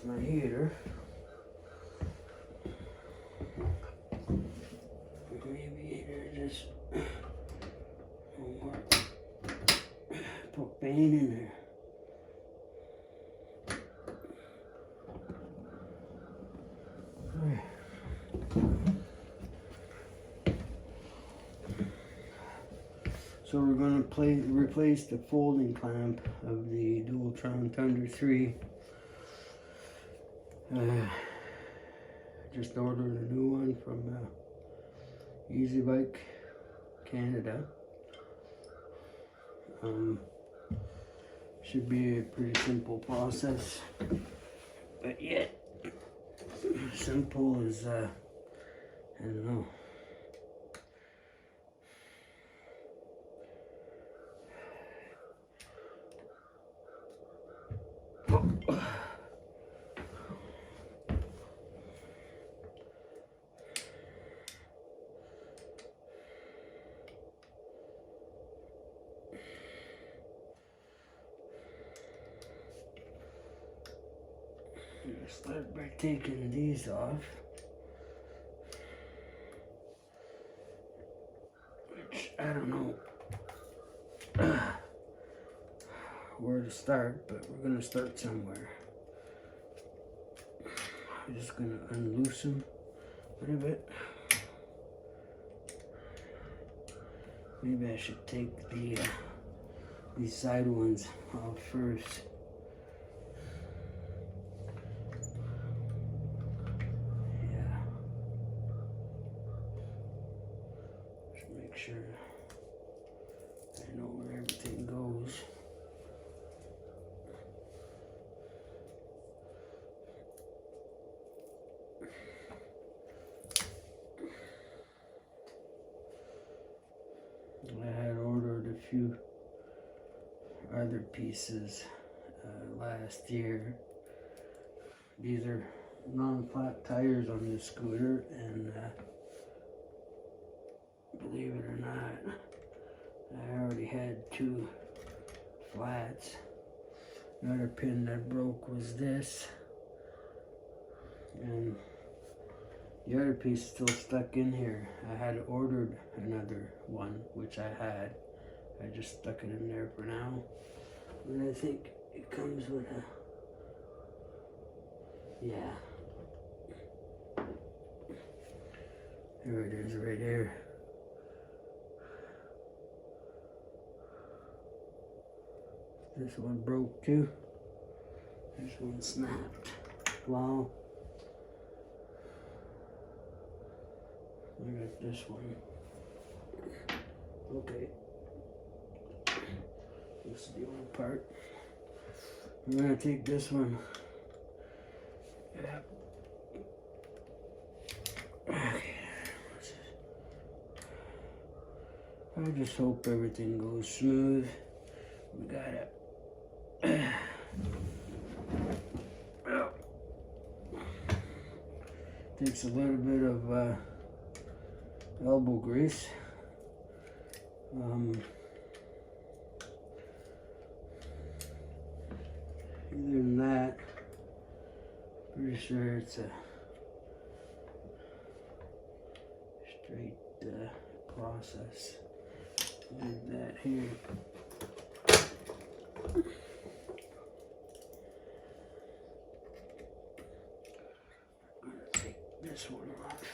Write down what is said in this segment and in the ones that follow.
my heater. Radiator just more propane in there. So we're going to replace the folding clamp of the Dualtron Thunder 3. Just ordered a new one from Easy Bike Canada. Should be a pretty simple process, but yet simple as I don't know. Start by taking these off, which I don't know where to start, but we're going to start somewhere. I'm just going to unloose them a little bit. Maybe I should take these side ones off first. Sure I know where everything goes. I had ordered a few other pieces last year. These are non-flat tires on this scooter, and believe it or not, I already had 2 flats. Another pin that broke was this, and the other piece is still stuck in here. I had ordered another one, which I had. I just stuck it in there for now. And I think it comes with a, yeah. There it is right there. This one broke too. This one snapped. Wow. Look at this one. Okay. This is the only part. I'm gonna take this one. Yeah. Okay. I just hope everything goes smooth. We got it. Takes a little bit of elbow grease. Other than that, pretty sure it's a straight process. Did that here. This one off.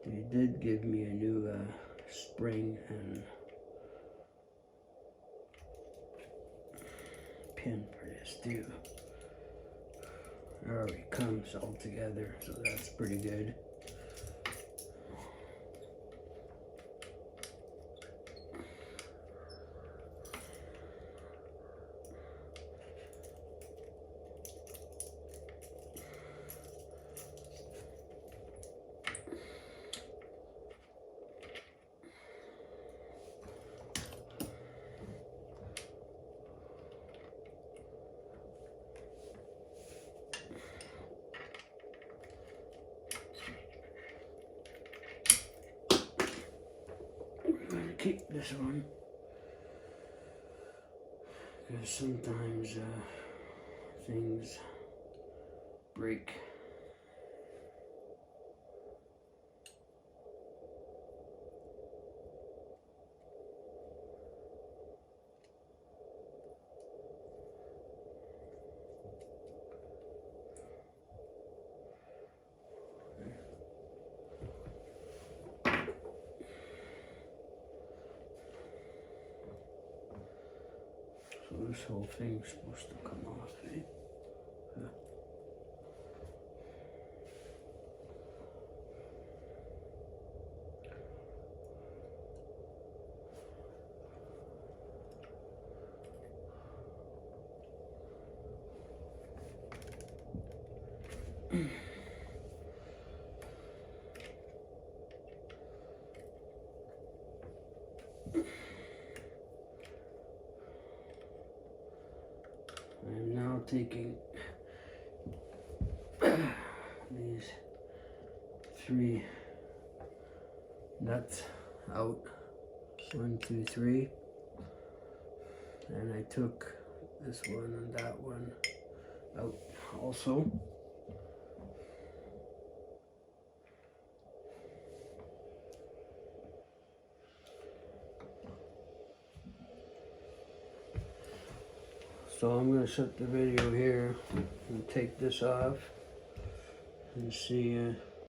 They did give me a new spring and pin for this too. It already comes all together, so that's pretty good. keep this one because sometimes things break. So this whole thing's supposed to come off, eh? Yeah. I'm now taking these 3 nuts out. 1, 2, 3. And I took this one and that one out also. So I'm going to shut the video here and take this off and see